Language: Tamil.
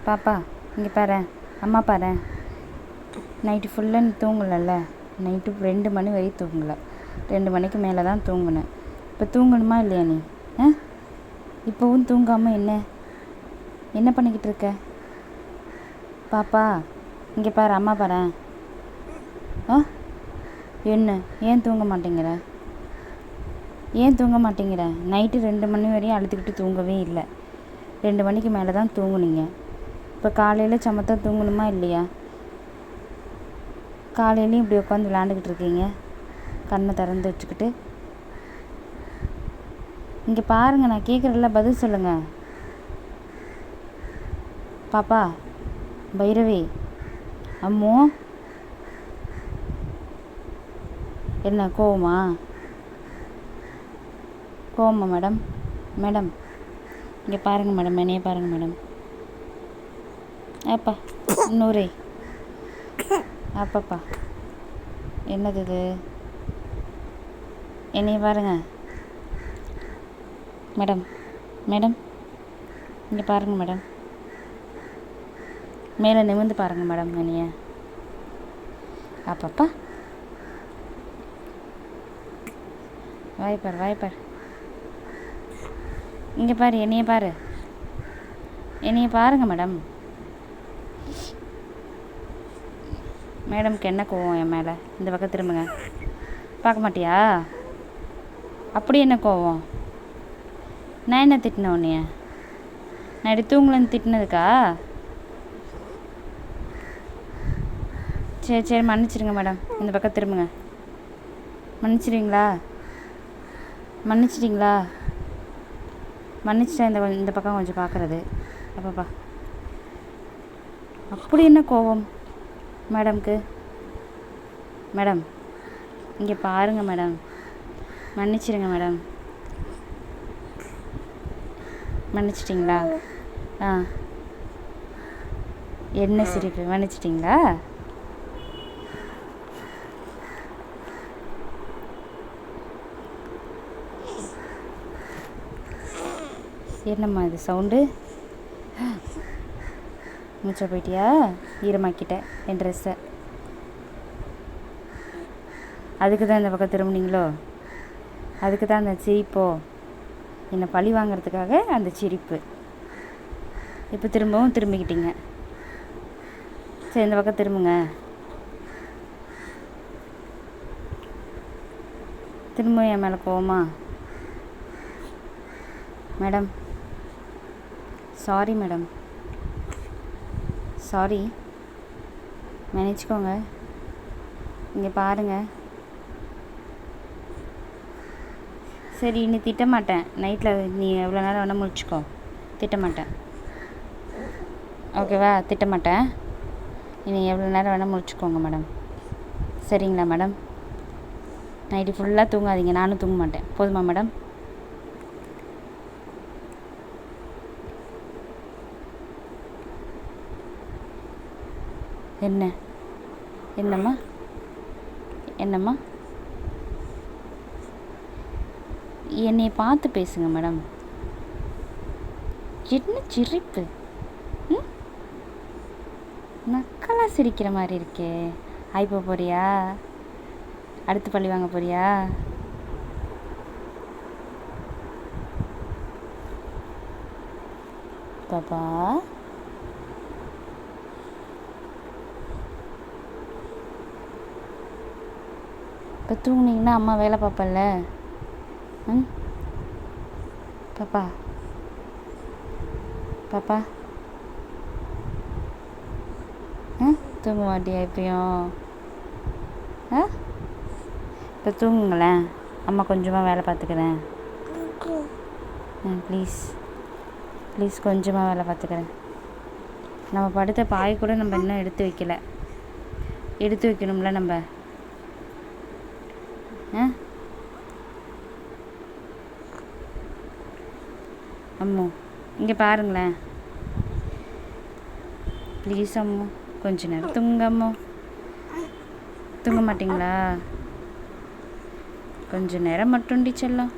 பாப்பா இங்கே பாரு, அம்மா பாரு. நைட்டு ஃபுல்லாக நீ தூங்கலைல்ல, நைட்டு 2 மணி வரையும் தூங்கலை. 2 மணிக்கு மேலே தான் தூங்குனேன். இப்போ தூங்கணுமா இல்லையா நீ? இப்போவும் தூங்காமல் என்ன பண்ணிக்கிட்டு இருக்க? பாப்பா இங்கே பாரு, அம்மா பாரு. என்ன, ஏன் தூங்க மாட்டேங்கிற? நைட்டு 2 மணி வரையும் அழுதுகிட்டு தூங்கவே இல்லை. 2 மணிக்கு மேலே தான் தூங்குனீங்க. இப்போ காலையில் சமத்தா தூங்கணுமா இல்லையா? காலையிலையும் இப்படி உட்காந்து விளையாண்டுக்கிட்டு இருக்கீங்க, கண்ணை திறந்து வச்சுக்கிட்டு. இங்கே பாருங்கள், நான் கேட்குறதில்ல, பதில் சொல்லுங்கள். பாப்பா, பைரவி, அம்மோ, என்ன கோவமா மேடம்? இங்கே பாருங்கள் மேடம், என்னையே பாருங்கள் மேடம். அப்பா நூறே, அப்பப்பா என்னது இது? என்னைய பாருங்க மேடம். இங்கே பாருங்கள் மேடம், மேலே நிமிர்ந்து பாருங்கள் மேடம் என்னைய. அப்பப்பா வாய்ப்பார். இங்கே பாரு, என்னைய பாருங்கள் மேடம். மேடம்க்கு என்ன கோவம் என் மேலே? இந்த பக்கம் திரும்புங்க. பார்க்க மாட்டியா? அப்படி என்ன கோவம்? நான் என்ன திட்டினேன் உன்னைய? நான் இப்படி தூங்கலன்னு திட்டினதுக்கா? சரி மன்னிச்சிடுங்க மேடம். இந்த பக்கம் திரும்புங்க. மன்னிச்சிட்டிங்களா? மன்னிச்சிட்டா இந்த பக்கம் கொஞ்சம் பார்க்குறது. அப்பப்பா அப்படி என்ன கோவம் மேடம்க்கு? மேடம் இங்கே பாருங்கள் மேடம், மன்னிச்சிடுங்க மேடம். மன்னிச்சிட்டிங்களா? என்ன சிரிப்பு? மன்னிச்சிட்டிங்களா? என்னம்மா இது சவுண்டு? மூச்சை போயிட்டியா? ஈரமாக்கிட்டேன் என் ட்ரெஸ்ஸை. அதுக்கு தான் இந்த பக்கம் திரும்பினீங்களோ? அதுக்கு தான் அந்த சிரிப்போ? என்னை பழி வாங்கிறதுக்காக அந்த சிரிப்பு. இப்போ திரும்பவும் திரும்பிக்கிட்டீங்க. சரி, இந்த பக்கம் திரும்புங்க. திரும்பவும் என் மேலே கோவமா? மேடம் சாரி மேடம், சாரி, மன்னிச்சிக்கோங்க. இங்கே பாருங்கள். சரி, இனி திட்ட மாட்டேன். நைட்டில் நீ எவ்வளோ நேரம் வேணால் முழிச்சிக்கோ, திட்ட மாட்டேன். ஓகேவா? திட்ட மாட்டேன். இனி எவ்வளோ நேரம் வேணால் முழிச்சிக்கோங்க மேடம். சரிங்களா மேடம்? நைட்டு ஃபுல்லாக தூங்காதீங்க, நானும் தூங்க மாட்டேன். போதுமா மேடம்? என்னம்மா? என்னை பார்த்து பேசுங்க மேடம். என்ன சிரிப்பு? நக்கலாக சிரிக்கிற மாதிரி இருக்கே. ஆய்ப்போ போறியா? அடுத்து பழி வாங்க போறியா? பாப்பா இப்போ தூங்குனீங்கன்னா அம்மா வேலை பார்ப்பல்ல. பாப்பா தூங்க மாட்டியா இப்பயும்? இப்போ தூங்குங்களேன், அம்மா கொஞ்சமாக வேலை பார்த்துக்கிறேன். ப்ளீஸ் கொஞ்சமாக வேலை பார்த்துக்கிறேன். நம்ம படுத்த பாய் கூட நம்ம இன்னும் எடுத்து வைக்கணும்ல நம்ம. அம்மு இங்கே பாருங்களேன், ப்ளீஸ் அம்மு, கொஞ்ச நேரம் தூங்க அம்மு. தூங்க மாட்டிங்களா? கொஞ்ச நேரம் மட்டும் செல்லம்.